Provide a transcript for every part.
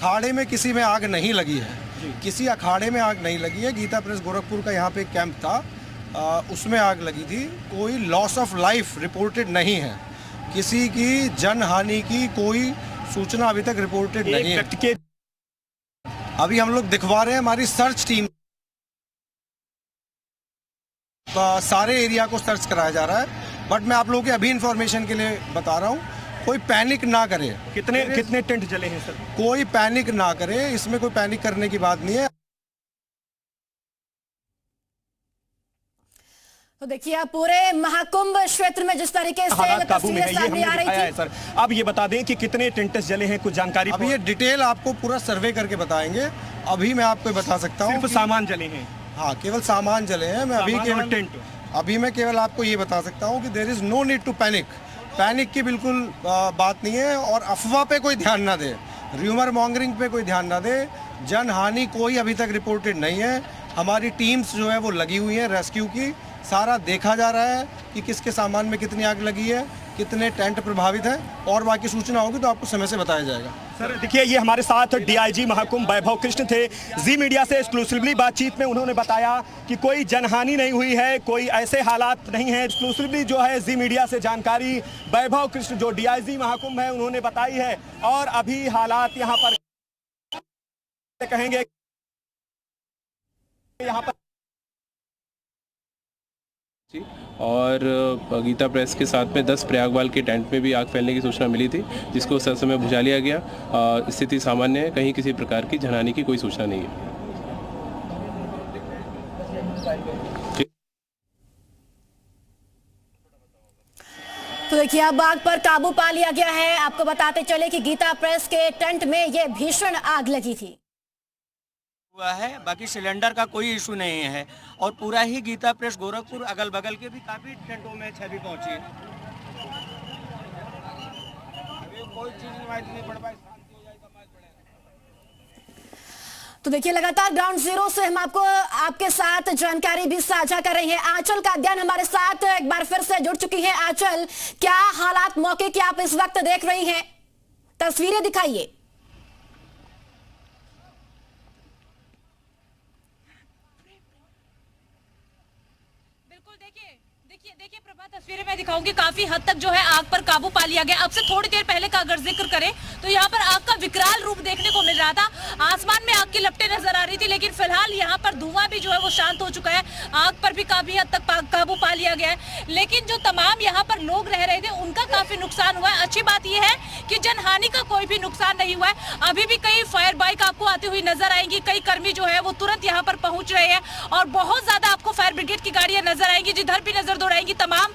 अखाड़े में किसी में आग नहीं लगी है, किसी अखाड़े में आग नहीं लगी है। गीता प्रेस गोरखपुर का यहाँ पे एक कैंप था, उसमें आग लगी थी। कोई लॉस ऑफ लाइफ रिपोर्टेड नहीं है, किसी की जन हानि की कोई सूचना अभी तक रिपोर्टेड नहीं है। अभी हम लोग दिखवा रहे हैं, हमारी सर्च टीम सारे एरिया को सर्च कराया जा रहा है, बट मैं आप लोगों के अभी इंफॉर्मेशन के लिए बता रहा हूँ, कोई पैनिक ना करे। कितने टेंट जले हैं सर? कोई पैनिक ना करे, इसमें कोई पैनिक करने की बात नहीं है। तो देखिए पूरे महाकुंभ क्षेत्र में जिस तरीके से तस्वीरें सामने आ रही थी सर, अब ये बता दें कि कितने टेंट्स जले हैं, कुछ जानकारी? अभी ये डिटेल आपको पूरा सर्वे करके बताएंगे, अभी मैं आपको बता सकता हूँ। सिर्फ सामान जले हैं? हाँ, केवल सामान जले हैं। मैं अभी केवल आपको ये बता सकता हूँ कि there is no need to panic. Panic की बिल्कुल बात नहीं है, और अफवाह पे कोई ध्यान ना दे, र्यूमर मॉन्गरिंग पे कोई ध्यान ना दे। जन हानि कोई अभी तक रिपोर्टेड नहीं है। हमारी टीम्स जो है वो लगी हुई है रेस्क्यू की, सारा देखा जा रहा है कि किसके सामान में कितनी आग लगी है, कितने टेंट प्रभावित हैं, और बाकी सूचना होगी तो आपको समय से बताया जाएगा। सर देखिए, ये हमारे साथ डीआईजी महाकुंभ वैभव कृष्ण थे। जी मीडिया से एक्सक्लूसिवली बातचीत में उन्होंने बताया कि कोई जनहानि नहीं हुई है, कोई ऐसे हालात नहीं है। एक्सक्लूसिवली जो है जी मीडिया से जानकारी वैभव कृष्ण जो डीआईजी महाकुंभ है उन्होंने बताई है। और अभी हालात यहाँ पर कहेंगे यहाँ पर, और गीता प्रेस के साथ में 10 प्रयागवाल के टेंट में भी आग फैलने की सूचना मिली थी, जिसको उस समय बुझा लिया गया। स्थिति सामान्य है, कहीं किसी प्रकार की जनहानि की कोई सूचना नहीं है। तो देखिए अब आग पर काबू पा लिया गया है। आपको बताते चले कि गीता प्रेस के टेंट में ये भीषण आग लगी थी हुआ है, बाकी सिलेंडर का कोई इशू नहीं है। और पूरा ही गीता प्रेस गोरखपुर अगल बगल के भी काफी टेंटों में क्षति पहुंची है। अभी कोई चीज नहीं पड़ पाई। तो देखिए लगातार ग्राउंड जीरो से हम आपके साथ जानकारी भी साझा कर रहे हैं। आंचल कादियान हमारे साथ एक बार फिर से जुड़ चुकी हैं। आंचल, क्या हालात मौके की आप इस वक्त देख रही हैं? तस्वीरें दिखाइए। देखिए प्रभा, तस्वीरें मैं दिखाऊंगी। काफी हद तक जो है आग पर काबू पा लिया गया। अब से थोड़ी देर पहले का अगर जिक्र करें तो यहाँ पर आग का विकराल रूप देखने को मिल रहा था। आसमान में आग की लपटें नजर आ रही थी, लेकिन फिलहाल यहाँ पर धुआं भी जो है वो शांत हो चुका है। आग पर भी काफी हद तक काबू पा लिया गया है, लेकिन जो तमाम यहाँ पर लोग रह रहे थे उनका काफी नुकसान हुआ है। अच्छी बात यह है कि जनहानि का कोई भी नुकसान नहीं हुआ है। अभी भी कई फायर बाइक आपको आती हुई नजर आएंगी, कई कर्मी जो है वो तुरंत यहाँ पर पहुंच रहे हैं, और बहुत ज्यादा आपको फायर ब्रिगेड की गाड़ियां नजर आएंगी। जिधर भी नजर दौड़ाएंगी तमाम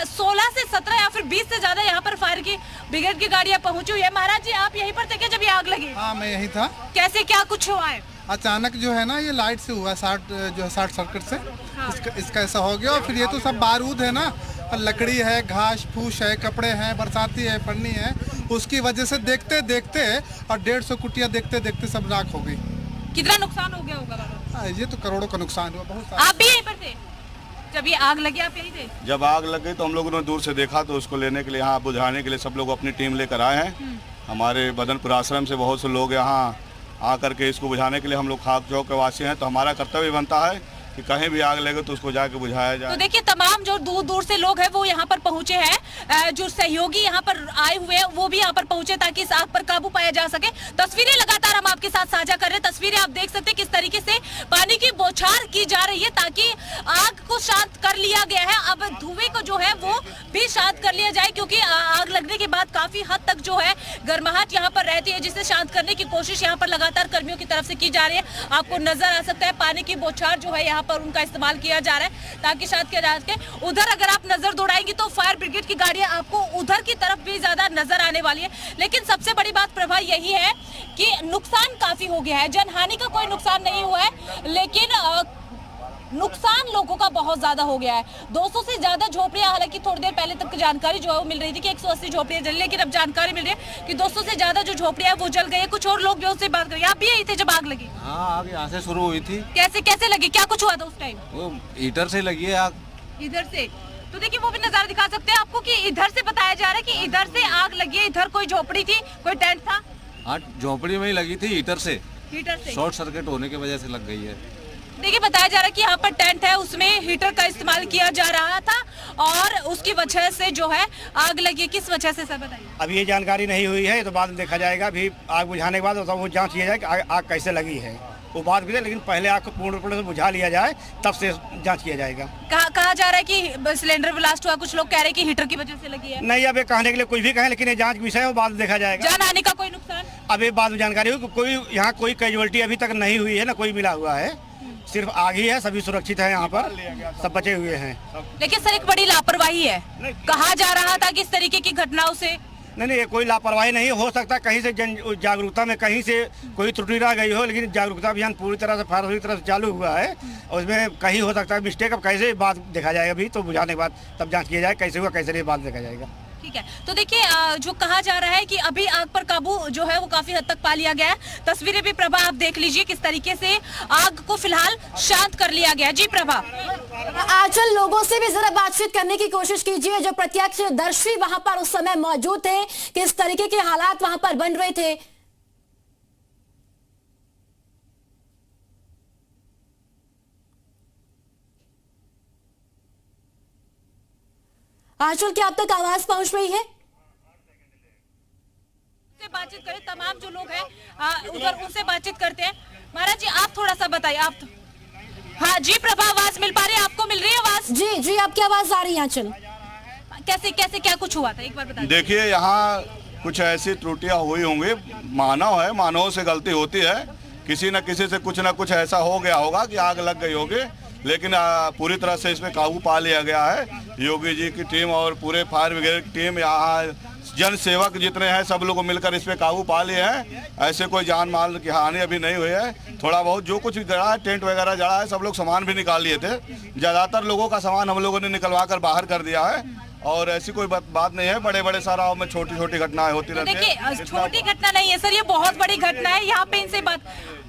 16 से 17 या फिर 20 से ज्यादा यहाँ पर फायर की ब्रिगेड की गाड़ियां पहुंची हुई है। महाराज जी, आप यहीं पर थे क्या जब ये आग लगी? हाँ, मैं यही था। कैसे, क्या कुछ हुआ है? अचानक जो है ना, ये लाइट से हुआ, शॉर्ट सर्किट से। हाँ। इसका ऐसा हो गया। और फिर ये तो सब बारूद है ना, लकड़ी है, घास फूस है, कपड़े हैं, बरसाती है, पन्नी है, उसकी वजह से देखते देखते और 150 कुटिया देखते देखते सब राख हो गई। कितना नुकसान हो गया होगा? ये तो करोड़ों का नुकसान हुआ। बहुत सारा। आप भी यहीं पर थे जब ये आग लगी? आप यहीं थे जब आग लग गई तो हम लोगों ने दूर से देखा, तो उसको लेने के लिए, यहाँ बुझाने के लिए सब लोग अपनी टीम लेकर आए हैं। हमारे बदनपुर आश्रम से बहुत से लोग यहाँ आकर के इसको बुझाने के लिए, हम लोग खाक चौक के वासी हैं, तो हमारा कर्तव्य बनता है कि कहीं भी आग लगे तो उसको जाके बुझाया जाए। तो देखिए तमाम जो दूर दूर से लोग हैं वो यहाँ पर पहुंचे हैं, जो सहयोगी यहाँ पर आए हुए हैं वो भी यहाँ पर पहुंचे ताकि इस आग पर काबू पाया जा सके। तस्वीरें लगातार हम आपके साथ साझा कर रहे हैं। तस्वीरें आप देख सकते हैं किस तरीके से पानी की बौछार की जा रही है ताकि आग को शांत कर लिया गया है। अब धुएं को जो है वो भी शांत कर लिया जाए, क्योंकि आग लगने के बाद काफी हद तक जो है गर्माहट यहाँ पर रहती है, जिसे शांत करने की कोशिश यहाँ पर लगातार कर्मियों की तरफ से की जा रही है। आपको नजर आ सकता है पानी की बौछार जो है यहाँ पर उनका इस्तेमाल किया जा रहा है ताकि शायद किया जा सके। उधर अगर आप नजर दौड़ाएंगे तो फायर ब्रिगेड की गाड़ियां आपको उधर की तरफ भी ज्यादा नजर आने वाली है। लेकिन सबसे बड़ी बात प्रभा यही है कि नुकसान काफी हो गया है। जनहानि का कोई नुकसान नहीं हुआ है, लेकिन नुकसान लोगों का बहुत ज्यादा हो गया है। 200 से ज्यादा झोपड़ियां, हालांकि थोड़ी देर पहले तक जानकारी जो है वो मिल रही थी कि 180 झोपड़ियां जली, लेकिन अब जानकारी मिल रही है कि 200 से ज्यादा जो झोपड़ियां है वो जल गई है। कुछ और लोग भी उससे बात करें। आप भी यही थे जब आग लगी? हाँ, आग यहाँ से शुरू हुई थी। कैसे लगी, क्या कुछ हुआ था उस टाइम? वो हीटर से लगी है आग। इधर से? तो देखिए वो भी नजारा दिखा सकते हैं आपको कि इधर से बताया जा रहा है कि इधर से आग लगी है। इधर कोई झोपड़ी थी, कोई टेंट था? हाँ, झोपड़ी में ही लगी थी, हीटर से हीटर से शॉर्ट सर्किट होने की वजह से लग गई है। देखिए बताया जा रहा है कि यहाँ पर टेंट है, उसमें हीटर का इस्तेमाल किया जा रहा था और उसकी वजह से जो है आग लगी। किस वजह से सर बताइए? अब ये जानकारी नहीं हुई है, तो बाद में देखा जाएगा। अभी आग बुझाने के बाद वो जांच किया जाए कि आग कैसे लगी है, वो बात भी है, लेकिन पहले आग को पूर्ण रूप से बुझा लिया जाए, तब से जांच किया जाएगा। कहा जा रहा है कि सिलेंडर ब्लास्ट हुआ, कुछ लोग कह रहे हैं कि हीटर की वजह से लगी है। नहीं, अब ये कहने के लिए कुछ भी कहें, लेकिन ये जांच विषय है, वो बाद में देखा जाएगा। जान आने का कोई नुकसान? अब ये बाद में जानकारी हुई, कोई यहाँ कोई कैजुअलिटी अभी तक नहीं हुई है, ना कोई मिला हुआ है, सिर्फ आग ही है, सभी सुरक्षित है, यहाँ पर सब बचे हुए हैं। लेकिन सर एक बड़ी लापरवाही है, कहा जा रहा था कि इस तरीके की घटनाओं से नहीं, कोई लापरवाही नहीं हो सकता, कहीं से जन जागरूकता में कहीं से कोई त्रुटि रह गई हो, लेकिन जागरूकता अभियान पूरी तरह से फायरविंग तरह से चालू हुआ है और उसमें कहीं हो सकता है मिस्टेक। अब कैसे बात देखा जाएगा, अभी तो बुझाने के बाद तब जांच किया जाए कैसे हुआ कैसे नहीं, बात देखा जाएगा। ठीक है, तो देखिए जो कहा जा रहा है कि अभी आग पर काबू जो है वो काफी हद तक पा लिया गया है। तस्वीरें भी प्रभा आप देख लीजिए किस तरीके से आग को फिलहाल शांत कर लिया गया। जी प्रभा, आंचल लोगों से भी जरा बातचीत करने की कोशिश कीजिए, जो प्रत्यक्षदर्शी वहां पर उस समय मौजूद थे, किस तरीके के हालात वहां पर बन रहे थे। आंचल क्या अब तक आवाज पहुंच रही है? से बातचीत करें, तमाम जो लोग हैं उधर उनसे बातचीत करते हैं। महाराज जी आप थोड़ा सा बताइए। आप हाँ जी प्रभा, आवाज मिल पा रही है आपको? मिल रही है आवाज? जी जी, आपकी आवाज आ रही है आंचल। कैसे कैसे क्या कुछ हुआ था, एक बार बताइए। देखिए, यहाँ कुछ ऐसी त्रुटियां हुई होंगी, मानव है, मानव से गलती होती है, किसी न किसी से कुछ न कुछ ऐसा हो गया होगा कि आग लग गई होगी, लेकिन पूरी तरह से इसमें काबू पा लिया गया है। योगी जी की टीम और पूरे फायर ब्रिगेड की टीम, यहाँ जन सेवक जितने हैं सब लोग मिलकर इस पे काबू पा लिए हैं। ऐसे कोई जान माल की हानि अभी नहीं हुई है। थोड़ा बहुत जो कुछ जड़ा है, टेंट वगैरह जड़ा है, सब लोग सामान भी निकाल लिए थे। ज़्यादातर लोगों का सामान हम लोगों ने निकलवा कर बाहर कर दिया है और ऐसी कोई बात नहीं है। बड़े बड़े साराओं में छोटी छोटी घटनाएं होती रहती है। देखिए छोटी घटना नहीं है सर, ये बहुत बड़ी घटना है। यहाँ पे इनसे बात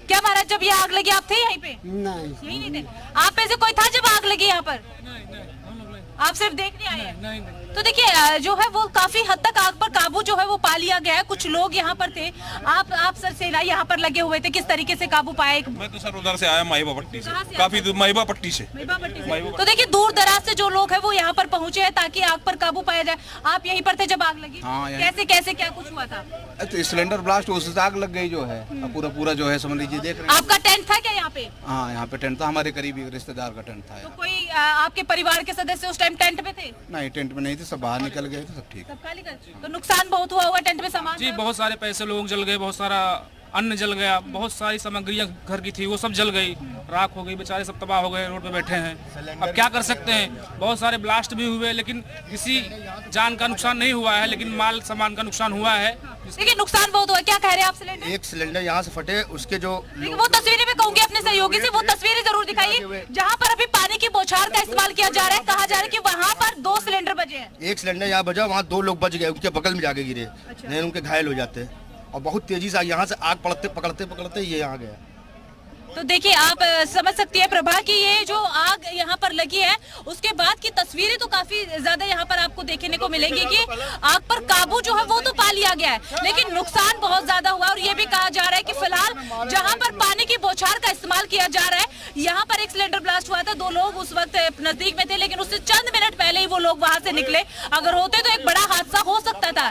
क्या महाराज, जब ये आग लगी आप थे यहीं पे? नहीं, यही नहीं थे आप में से कोई था जब आग लगी यहाँ पर? आप सिर्फ देखने आए हैं? नहीं। तो देखिए जो है वो काफी हद तक आग पर काबू जो है वो पा लिया गया है। कुछ लोग यहाँ पर थे, आप सर सेना यहाँ पर लगे हुए थे, किस तरीके से काबू पाए? मैं तो सर उधर से आया, माहिबा पट्टी से, काफी दूर माहिबा पट्टी से। तो देखिए दूर दराज से जो लोग हैं वो यहाँ पर पहुंचे हैं ताकि आग पर काबू पाया जाए। आप यहीं पर थे जब आग लगी? हाँ, कैसे कैसे क्या कुछ हुआ था? तो सिलेंडर ब्लास्ट उससे आग लग गई जो है, पूरा जो है समझ लीजिए। देख रहे हैं आपका टेंट था क्या यहाँ पे? हाँ, यहाँ पे टेंट था, हमारे करीबी रिश्तेदार का टेंट था। तो कोई आपके परिवार के सदस्य उस टाइम टेंट में थे? नहीं, टेंट में नहीं थे, सब बाहर निकल गए थे, सब ठीक। सब खाली कर। तो नुकसान बहुत हुआ होगा टेंट में सामान? जी बहुत सारे पैसे लोग जल गए, बहुत सारा अन्न जल गया, बहुत सारी सामग्रियां घर की थी वो सब जल गई, राख हो गई, बेचारे सब तबाह हो गए, रोड पे बैठे हैं। अब क्या कर सकते हैं, बहुत सारे ब्लास्ट भी हुए लेकिन किसी जान का नुकसान नहीं हुआ है, लेकिन माल सामान का नुकसान हुआ है। देखिए नुकसान बहुत हुआ। क्या कह रहे हैं आप? सिलेंडर, एक सिलेंडर यहाँ से फटे, उसके जो वो तस्वीरें में कहूंगी अपने सहयोगी से, वो तस्वीरें जरूर दिखाइए जहाँ पर अभी पानी की बौछार का इस्तेमाल किया जा रहा है। कहा जा रहा है कि वहाँ पर 2 सिलेंडर बचे हैं। एक सिलेंडर यहाँ बजा, वहाँ 2 लोग बच गए, उनके बगल में जाके गिरे, नहीं उनके घायल हो जाते। और बहुत तेजी से यहाँ से आग पकड़ते ये यहाँ गया। तो देखिए आप समझ सकती है प्रभा कि ये जो आग यहाँ पर लगी है उसके बाद की तस्वीरें तो काफी ज्यादा यहाँ पर आपको देखने को मिलेंगी कि आग पर काबू जो है वो तो पा लिया गया है, लेकिन नुकसान बहुत ज्यादा हुआ। और ये भी कहा जा रहा है कि फिलहाल जहाँ पर पानी की बौछार का इस्तेमाल किया जा रहा है, यहाँ पर एक सिलेंडर ब्लास्ट हुआ था, 2 लोग उस वक्त नजदीक में थे, लेकिन उससे चंद मिनट पहले ही वो लोग वहां से निकले। अगर होते तो एक बड़ा हादसा हो सकता था।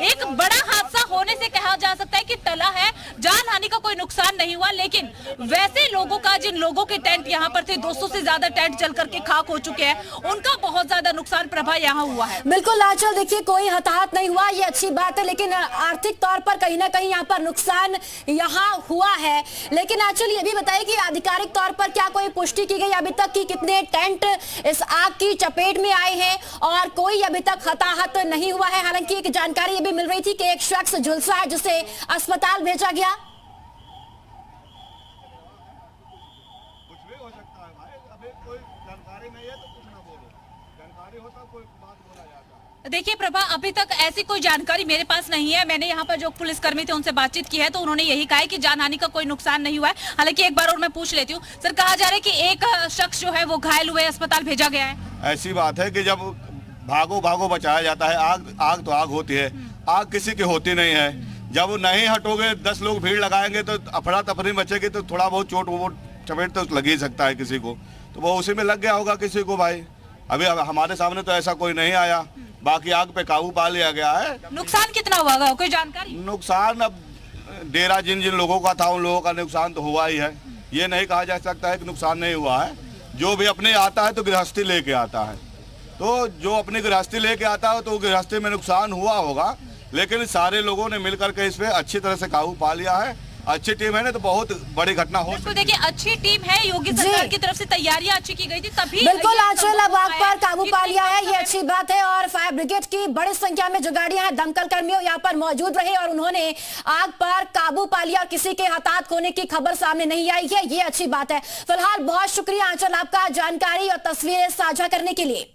एक बड़ा हादसा होने से कहा जा सकता है कि टला है, जान हानि का कोई नुकसान नहीं हुआ, लेकिन वैसे लोगों का, जिन लोगों के टेंट यहाँ पर थे, 200 से ज्यादा टेंट जल करके खाक हो चुके हैं, उनका बहुत ज्यादा नुकसान प्रभा यहाँ हुआ है। बिल्कुल आंचल, देखिए कोई हताहत नहीं हुआ, ये अच्छी बात है, लेकिन आर्थिक तौर पर कहीं ना कहीं यहाँ पर नुकसान यहाँ हुआ है। लेकिन आंचल ये भी बताइए कि आधिकारिक तौर पर क्या कोई पुष्टि की गई अभी तक कि कितने टेंट इस आग की चपेट में आए हैं और कोई अभी तक हताहत नहीं हुआ है? हालांकि एक जानकारी ये भी मिल रही थी कि एक शख्स झुलसा है जिसे अस्पताल भेजा गया। देखिए प्रभा, अभी तक ऐसी कोई जानकारी मेरे पास नहीं है। मैंने यहाँ पर जो पुलिसकर्मी थे उनसे बातचीत की है तो उन्होंने यही कहा है कि जानहानि का कोई नुकसान नहीं हुआ है। हालांकि एक बार और मैं पूछ लेती हूँ सर, कहा जा रहा है कि एक शख्स जो है वो घायल हुए, अस्पताल भेजा गया है। ऐसी बात है कि जब भागो भागो बचाया जाता है, आग तो आग होती है, आग किसी की होती नहीं है। जब नहीं हटोगे 10 लोग भीड़ लगाएंगे तो अफरा तफरी मचेगी, तो थोड़ा बहुत चोट वो चपेट तो लग ही सकता है किसी को, तो वो उसी में लग गया होगा किसी को भाई। अभी हमारे सामने तो ऐसा कोई नहीं आया, बाकी आग पे काबू पा लिया गया है। नुकसान कितना हुआ होगा, कोई जानकारी? नुकसान अब डेरा जिन जिन लोगों का था उन लोगों का नुकसान तो हुआ ही है, ये नहीं कहा जा सकता है कि नुकसान नहीं हुआ है। जो भी अपने आता है तो गृहस्थी लेके आता है, तो जो अपनी गृहस्थी लेके आता है तो गृहस्थी में नुकसान हुआ होगा, लेकिन सारे लोगों ने मिलकर के इस पे अच्छी तरह से काबू पा लिया है। अच्छी टीम है ना, तो बहुत बड़ी घटना हो सकती है। देखिए अच्छी टीम है, योगी सरकार की तरफ से तैयारियां अच्छी की गई थी, तभी बिल्कुल आंचल अब आग पर काबू पा लिया है, ये अच्छी बात है। और फायर ब्रिगेड की बड़ी संख्या में जो गाड़ियां हैं, दमकल कर्मियों यहाँ पर मौजूद रहे और उन्होंने आग पर काबू पा लिया और किसी के हताहत होने की खबर सामने नहीं आई है, ये अच्छी बात है। फिलहाल बहुत शुक्रिया आंचल आपका जानकारी और तस्वीरें साझा करने के लिए।